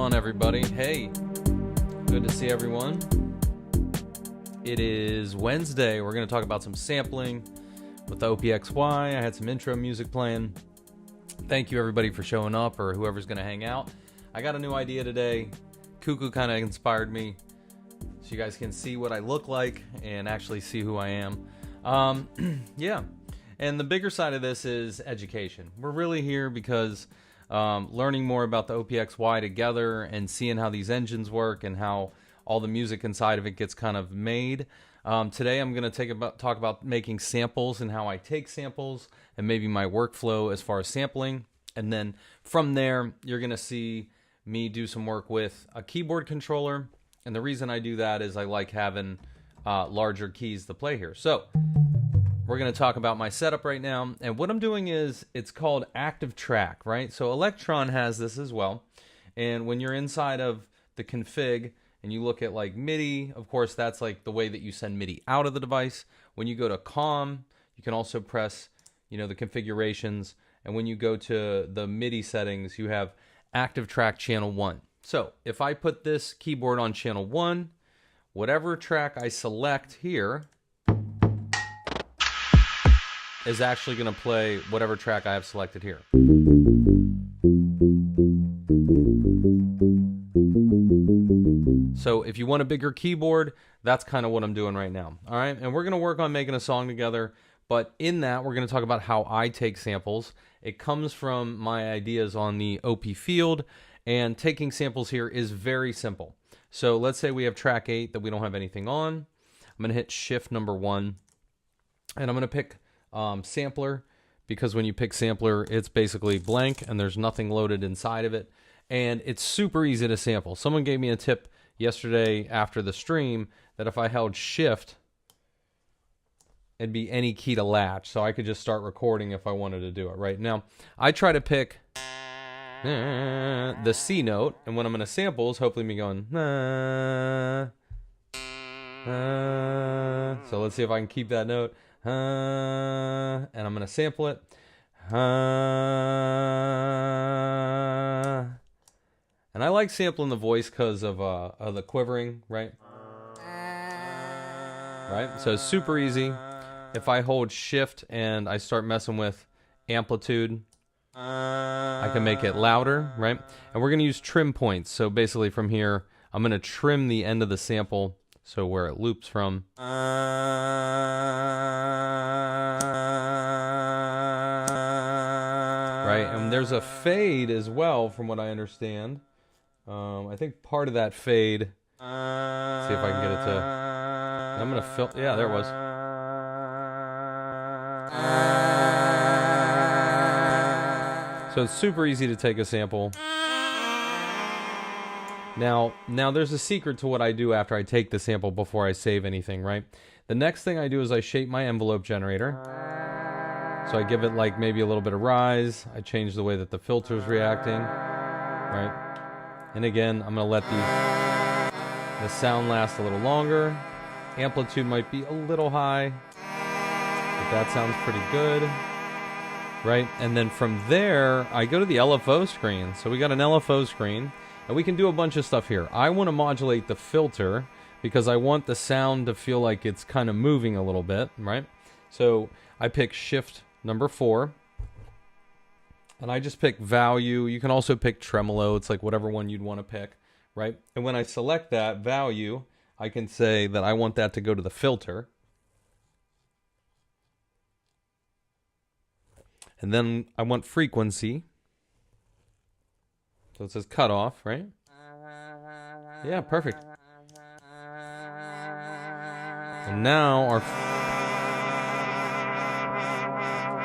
on, everybody? Hey, good to see everyone. It is Wednesday. We're going to talk about some sampling with the OPXY. I had some intro music playing. Thank you, everybody, for showing up, or whoever's going to hang out. I got a new idea today. Cuckoo kind of inspired me, so you guys can see what I look like and actually see who I am. Yeah. And the bigger side of this is education. We're really here because learning more about the OPXY together and seeing how these engines work and how all the music inside of it gets kind of made. Today I'm going to talk about making samples and how I take samples and maybe my workflow as far as sampling. And then from there, you're going to see me do some work with a keyboard controller. And the reason I do that is I like having larger keys to play here. So we're going to talk about my setup right now. And what I'm doing is, it's called active track, right? So Electron has this as well. And when you're inside of the config and you look at like Midi, of course, that's like the way that you send Midi out of the device. When you go to COM, you can also press, the configurations. And when you go to the Midi settings, you have active track channel 1. So if I put this keyboard on channel 1, whatever track I select here is actually going to play whatever track I have selected here. So if you want a bigger keyboard, that's kind of what I'm doing right now. All right, and we're going to work on making a song together, but in that, we're going to talk about how I take samples. It comes from my ideas on the OP field, and taking samples here is very simple. So let's say we have track 8 that we don't have anything on. I'm going to hit shift number 1, and I'm going to pick sampler, because when you pick sampler, it's basically blank and there's nothing loaded inside of it, and it's super easy to sample. Someone gave me a tip yesterday after the stream that if I held shift, it'd be any key to latch, so I could just start recording if I wanted to do it. Right now I try to pick the C note, and when I'm going to sample is hopefully me going so let's see if I can keep that note. And I'm going to sample it. And I like sampling the voice because of the quivering, right? Right? So it's super easy. If I hold shift and I start messing with amplitude, I can make it louder, right? And we're going to use trim points. So basically from here, I'm going to trim the end of the sample, so where it loops from. Right, and there's a fade as well, from what I understand. I think part of that fade, let's see if I can get it to, I'm going to fill, yeah, there it was. So it's super easy to take a sample. Now there's a secret to what I do after I take the sample before I save anything, right? The next thing I do is I shape my envelope generator. So I give it like maybe a little bit of rise. I change the way that the filter's reacting, right? And again, I'm going to let the sound last a little longer. Amplitude might be a little high, but that sounds pretty good, right? And then from there, I go to the LFO screen. So we got an LFO screen. And we can do a bunch of stuff here. I want to modulate the filter because I want the sound to feel like it's kind of moving a little bit, right? So I pick shift number 4. And I just pick value. You can also pick tremolo. It's like whatever one you'd want to pick, right? And when I select that value, I can say that I want that to go to the filter. And then I want frequency. So it says cut off, right? Yeah, perfect. And now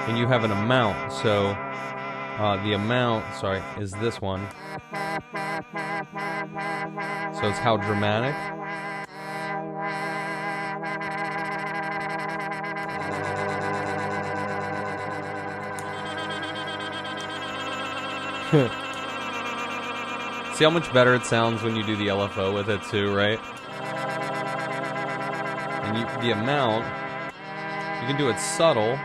and you have an amount. So the amount, sorry, is this one. So it's how dramatic. See how much better it sounds when you do the LFO with it too, right? And the amount, you can do it subtle.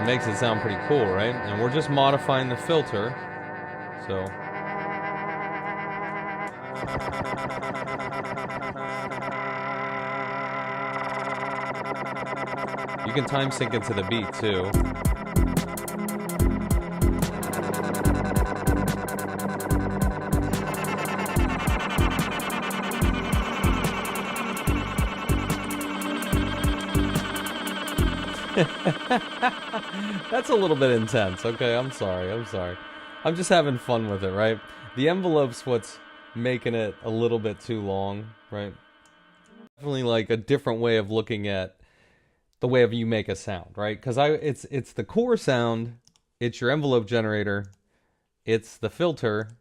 It makes it sound pretty cool, right? And we're just modifying the filter. So you can time sync it to the beat too. That's a little bit intense. Okay, I'm sorry. I'm just having fun with it, right? The envelope's what's making it a little bit too long, right? Definitely like a different way of looking at the way of you make a sound, right? Because it's the core sound, it's your envelope generator, it's the filter,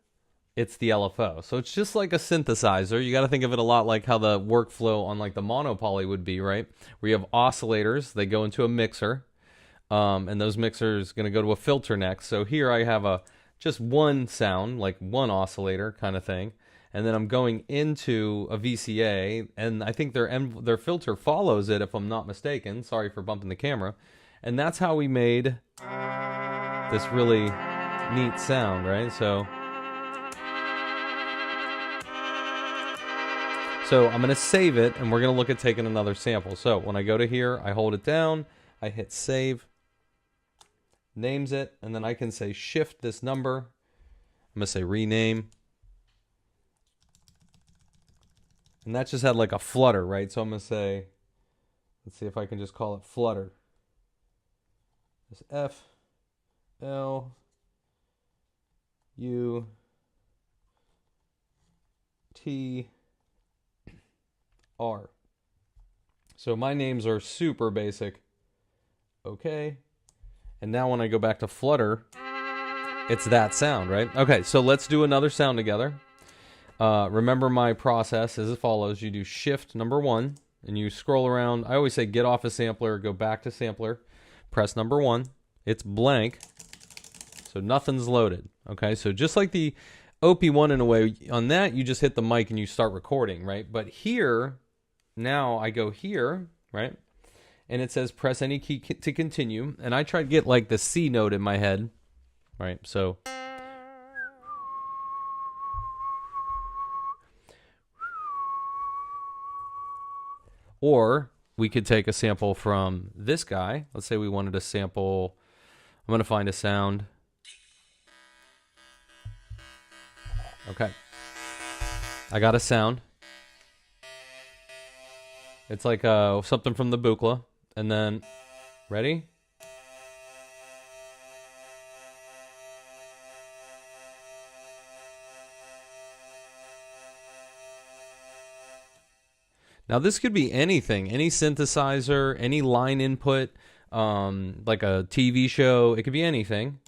it's the LFO. So it's just like a synthesizer. You got to think of it a lot like how the workflow on like the monopoly would be, right? Where you have oscillators, they go into a mixer, and those mixers going to go to a filter next. So here I have just one sound, like one oscillator kind of thing, and then I'm going into a VCA, and I think their filter follows it, if I'm not mistaken. Sorry for bumping the camera. And that's how we made this really neat sound, right? So I'm going to save it, and we're going to look at taking another sample. So when I go to here, I hold it down, I hit save, names it, and then I can say shift this number. I'm going to say rename. And that just had like a flutter, right? So I'm going to say, let's see if I can just call it flutter. It's F, L, U, T, R. So my names are super basic. Okay. And now when I go back to flutter, it's that sound, right? Okay, so let's do another sound together. Remember my process is as follows. You do shift number 1 and you scroll around. I always say get off a sampler, go back to sampler, press number 1. It's blank, so nothing's loaded. Okay, so just like the OP1 in a way, on that you just hit the mic and you start recording, right? But here, now I go here, right? And it says press any key to continue. And I try to get like the C note in my head, right? So or we could take a sample from this guy. Let's say we wanted a sample. I'm going to find a sound. Okay. I got a sound. It's like something from the Buchla. And then, ready? Now this could be anything, any synthesizer, any line input, like a TV show. It could be anything.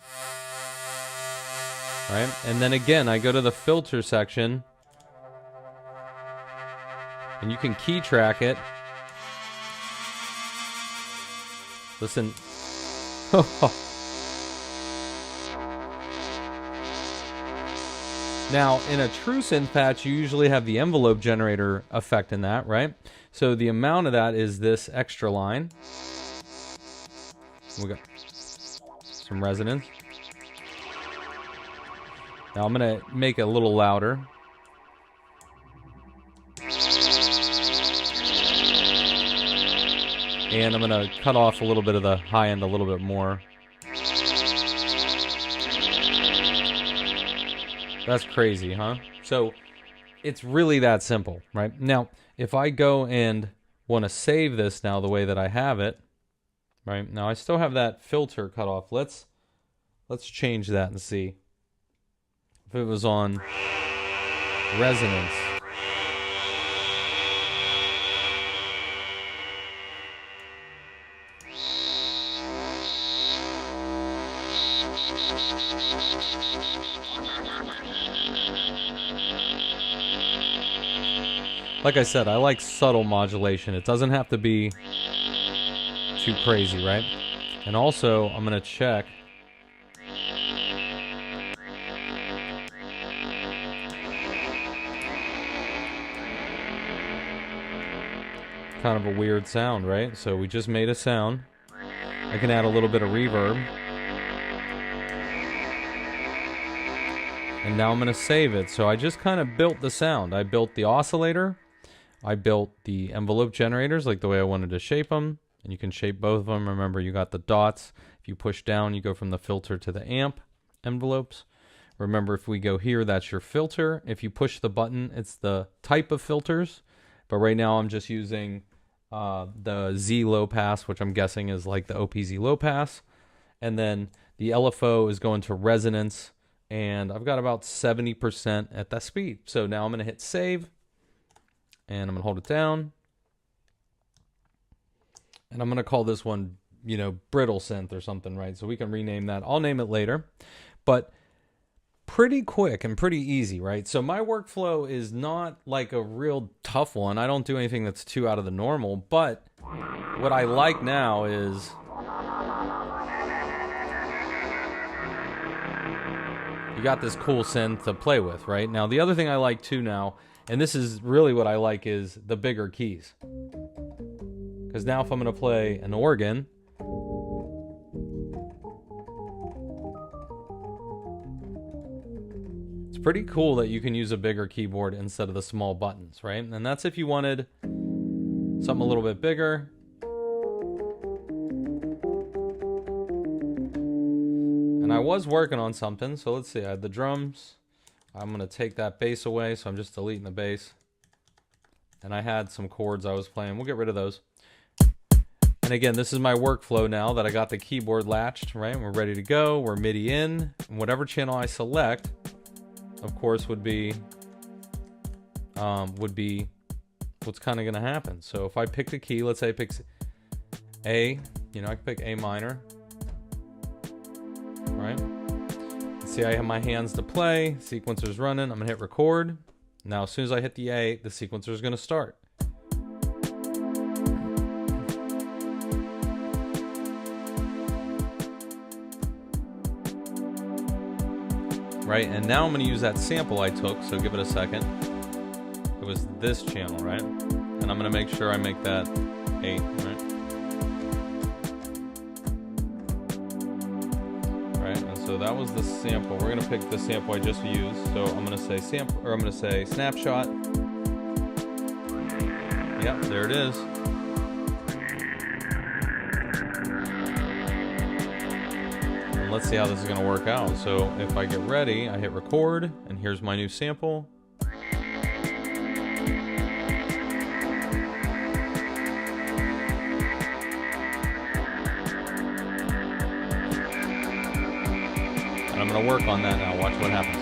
Right? And then again, I go to the filter section, and you can key track it. Listen. Now, in a true synth patch, you usually have the envelope generator effect in that, right? So the amount of that is this extra line. We got some resonance. Now I'm going to make it a little louder. And I'm going to cut off a little bit of the high end a little bit more. That's crazy, huh? So it's really that simple, right? Now, if I go and want to save this now the way that I have it, right? Now I still have that filter cut off. Let's change that and see if it was on resonance. Like I said, I like subtle modulation. It doesn't have to be too crazy, right? And also, I'm going to check. Kind of a weird sound, right? So we just made a sound. I can add a little bit of reverb. And now I'm going to save it. So I just kind of built the sound. I built the oscillator. I built the envelope generators like the way I wanted to shape them. And you can shape both of them. Remember, you got the dots. If you push down, you go from the filter to the amp envelopes. Remember, if we go here, that's your filter. If you push the button, it's the type of filters. But right now I'm just using the Z low pass, which I'm guessing is like the OPZ low pass. And then the LFO is going to resonance. And I've got about 70% at that speed. So now I'm going to hit save. And I'm going to hold it down. And I'm going to call this one, you know, brittle synth or something, right? So we can rename that. I'll name it later. But pretty quick and pretty easy, right? So my workflow is not like a real tough one. I don't do anything that's too out of the normal. But what I like now is you got this cool synth to play with, right? Now, the other thing I like too now, and this is really what I like, is the bigger keys. Because now if I'm going to play an organ, it's pretty cool that you can use a bigger keyboard instead of the small buttons, right? And that's if you wanted something a little bit bigger. And I was working on something, so let's see. I had the drums. I'm going to take that bass away, so I'm just deleting the bass. And I had some chords I was playing. We'll get rid of those. And again, this is my workflow now that I got the keyboard latched, right? We're ready to go. We're MIDI in. And whatever channel I select, of course, would be what's kind of going to happen. So if I pick the key, let's say I pick A, you know, I can pick A minor, right? See, I have my hands to play. Sequencer's running. I'm going to hit record. Now, as soon as I hit the A, the sequencer is going to start. Right, and now I'm going to use that sample I took, so give it a second. It was this channel, right? And I'm going to make sure I make that 8, right? Right, and so that was the sample. We're going to pick the sample I just used. So I'm going to say sample, or I'm going to say snapshot. Yep, there it is. Let's see how this is going to work out. So if I get ready, I hit record, and here's my new sample. And I'm going to work on that now. Watch what happens.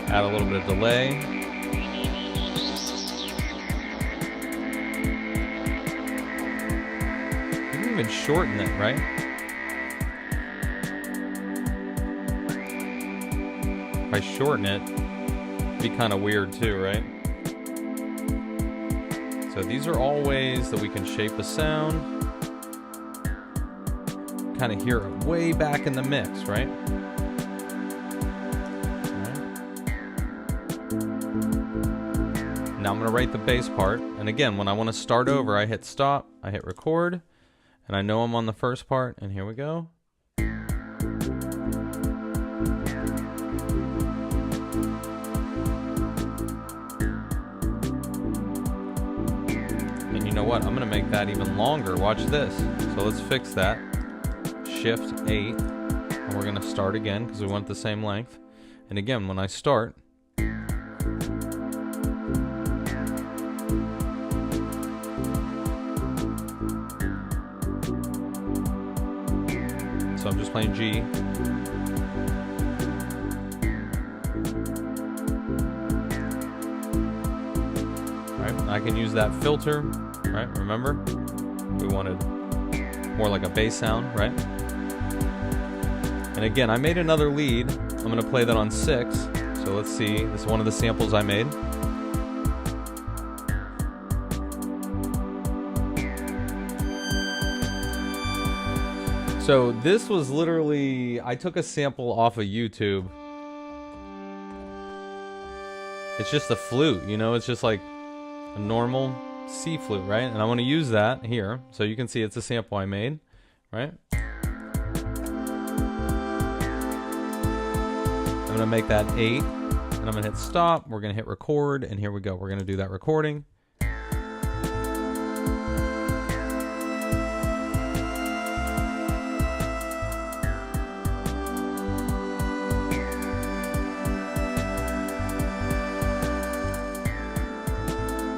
Add a little bit of delay. Even shorten it, right? If I shorten it, it'd be kind of weird too, right? So these are all ways that we can shape a sound. Kind of hear it way back in the mix, right? Now I'm going to write the bass part. And again, when I want to start over, I hit stop, I hit record. And I know I'm on the first part, and here we go. And you know what? I'm going to make that even longer. Watch this. So let's fix that. Shift 8. And we're going to start again because we want the same length. And again, when I start, so I'm just playing G. Right, I can use that filter, right? Remember, we wanted more like a bass sound, right? And again, I made another lead. I'm gonna play that on 6. So let's see, this is one of the samples I made. So this was literally, I took a sample off of YouTube It's just a flute, you know, it's just like a normal C flute, right? And I want to use that here, so you can see it's a sample I made, right? I'm going to make that 8, and I'm going to hit stop, we're going to hit record, and here we go. We're going to do that recording.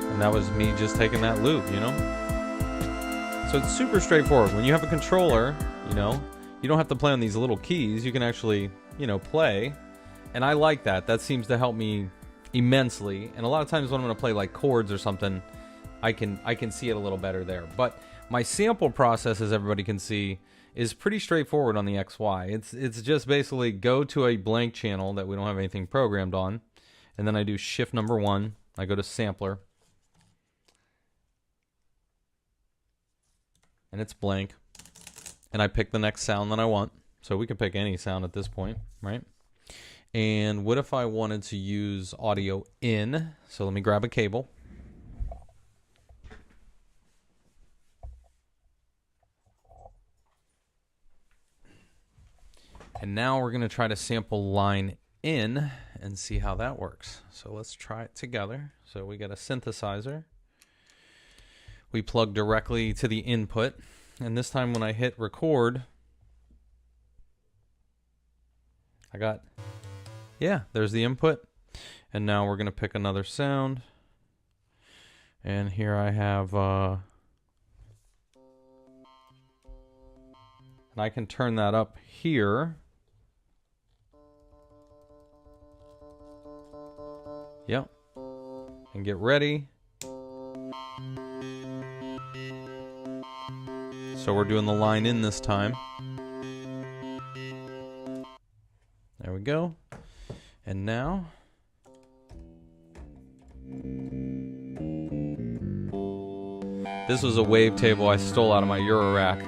And that was me just taking that loop, you know? So it's super straightforward. When you have a controller, you know, you don't have to play on these little keys. You can actually, you know, play. And I like that. That seems to help me immensely. And a lot of times when I'm going to play like chords or something, I can see it a little better there. But my sample process, as everybody can see, is pretty straightforward on the XY. It's just basically go to a blank channel that we don't have anything programmed on. And then I do shift number 1. I go to sampler. And it's blank, and I pick the next sound that I want. So we can pick any sound at this point, right? And what if I wanted to use audio in? So let me grab a cable. And now we're going to try to sample line in and see how that works. So let's try it together. So we got a synthesizer. We plug directly to the input, and this time when I hit record, I got, yeah, there's the input. And now we're going to pick another sound, and here I have, and I can turn that up here. Yep, and get ready. So we're doing the line in this time. There we go. And now, this was a wavetable I stole out of my Eurorack,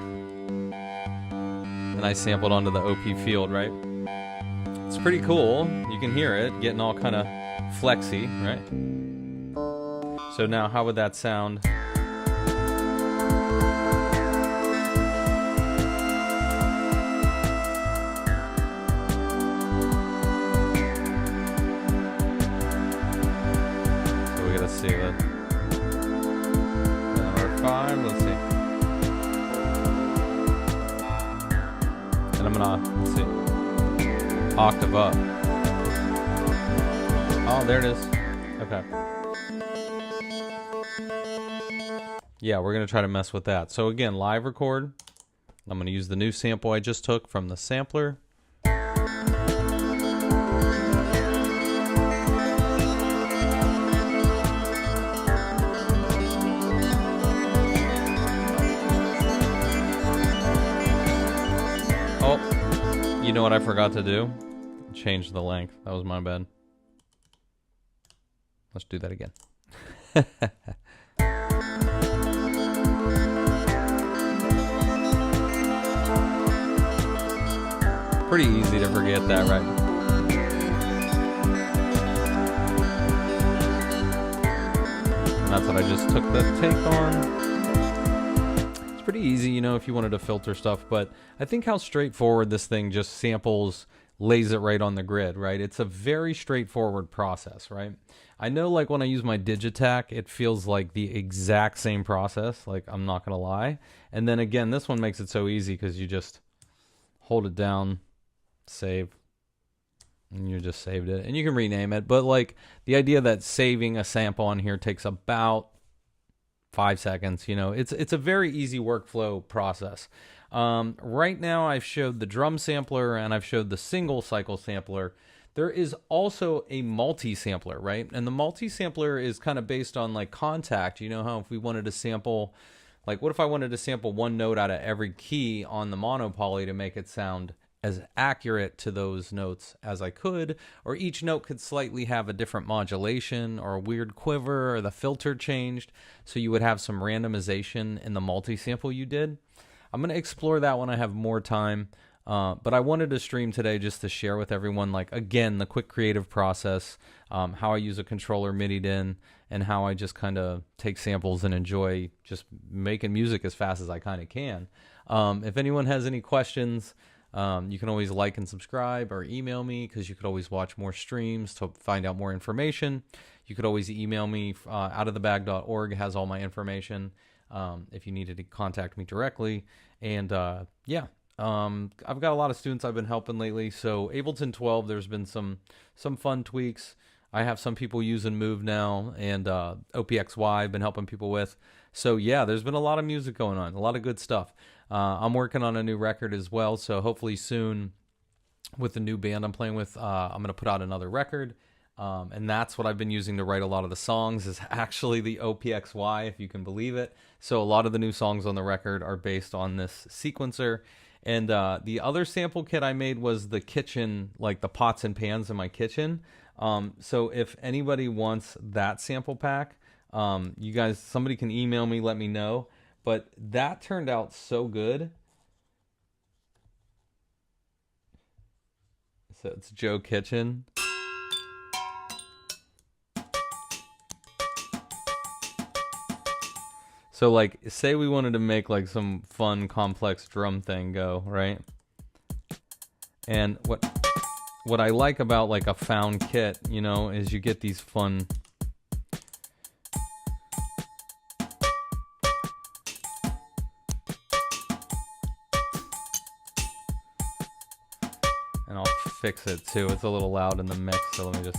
and I sampled onto the OP field, right? It's pretty cool. You can hear it getting all kind of flexy, right? So now how would that sound? Let's see, number 5, let's see. And I'm gonna, let's see, octave up. Oh, there it is. Okay. Yeah, we're gonna try to mess with that. So again, live record. I'm gonna use the new sample I just took from the sampler. You know what I forgot to do? Change the length. That was my bad. Let's do that again. Pretty easy to forget that, right? And that's what I just took the take on. Pretty easy, you know, if you wanted to filter stuff, but I think how straightforward this thing just samples, lays it right on the grid, right? It's a very straightforward process, right? I know, like, when I use my Digitac, it feels like the exact same process, like, I'm not gonna lie. And then again, this one makes it so easy because you just hold it down, save, and you just saved it, and you can rename it. But like, the idea that saving a sample on here takes about 5 seconds, you know, it's a very easy workflow process. Right now I've showed the drum sampler and I've showed the single cycle sampler. There is also a multi-sampler, right? And the multi-sampler is kind of based on like contact. You know how if we wanted to sample, like what if I wanted to sample one note out of every key on the monopoly to make it sound as accurate to those notes as I could, or each note could slightly have a different modulation or a weird quiver, or the filter changed, so you would have some randomization in the multi-sample you did. I'm going to explore that when I have more time. But I wanted to stream today just to share with everyone, like, again, the quick creative process, how I use a controller Midi in, and how I just kind of take samples and enjoy just making music as fast as I kind of can. If anyone has any questions, you can always like and subscribe or email me, because you could always watch more streams to find out more information. You could always email me. Outofthebag.org has all my information if you needed to contact me directly. And yeah. I've got a lot of students I've been helping lately. So Ableton 12, there's been some fun tweaks. I have some people using Move now, and OPXY I've been helping people with. So yeah, there's been a lot of music going on, a lot of good stuff. I'm working on a new record as well, so hopefully soon with the new band I'm playing with, I'm going to put out another record. And that's what I've been using to write a lot of the songs, is actually the OPXY, if you can believe it. So a lot of the new songs on the record are based on this sequencer. And the other sample kit I made was the kitchen, like the pots and pans in my kitchen. So if anybody wants that sample pack, you guys, somebody can email me, let me know. But that turned out so good. So it's Joe Kitchen. So, like, say we wanted to make, like, some fun, complex drum thing go, right? And what I like about, like, a found kit, you know, is you get these fun... And I'll fix it, too. It's a little loud in the mix, so let me just...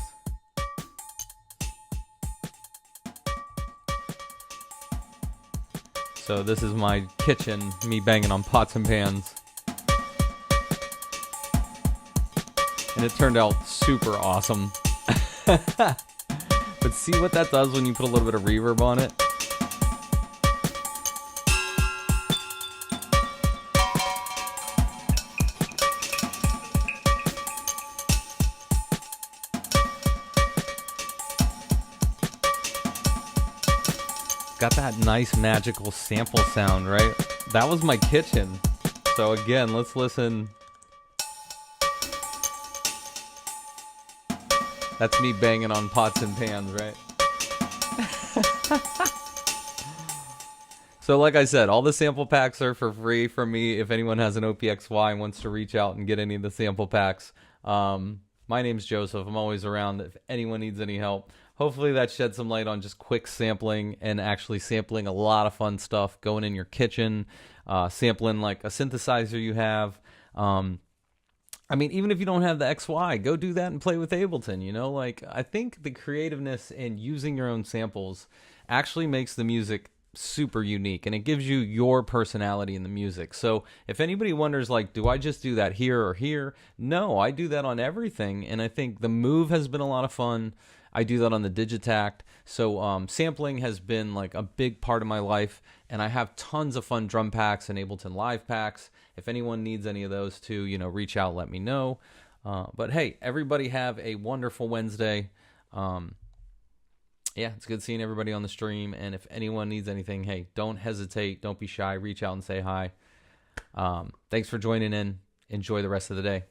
So this is my kitchen, me banging on pots and pans. And it turned out super awesome. But see what that does when you put a little bit of reverb on it? Got that nice magical sample sound, right? That was my kitchen. So again, let's listen. That's me banging on pots and pans, right? So like I said, all the sample packs are for free from me. If anyone has an OPXY and wants to reach out and get any of the sample packs, my name's Joseph. I'm always around if anyone needs any help. Hopefully that sheds some light on just quick sampling, and actually sampling a lot of fun stuff going in your kitchen, sampling like a synthesizer you have. I mean, even if you don't have the XY, go do that and play with Ableton, you know? Like, I think the creativeness in using your own samples actually makes the music super unique, and it gives you your personality in the music. So if anybody wonders, like, do I just do that here or here? No, I do that on everything, and I think the Move has been a lot of fun. I do that on the Digitact. So sampling has been like a big part of my life, and I have tons of fun drum packs and Ableton Live packs. If anyone needs any of those too, you know, reach out, let me know. But hey, everybody have a wonderful Wednesday. Yeah, it's good seeing everybody on the stream. And if anyone needs anything, hey, don't hesitate. Don't be shy. Reach out and say hi. Thanks for joining in. Enjoy the rest of the day.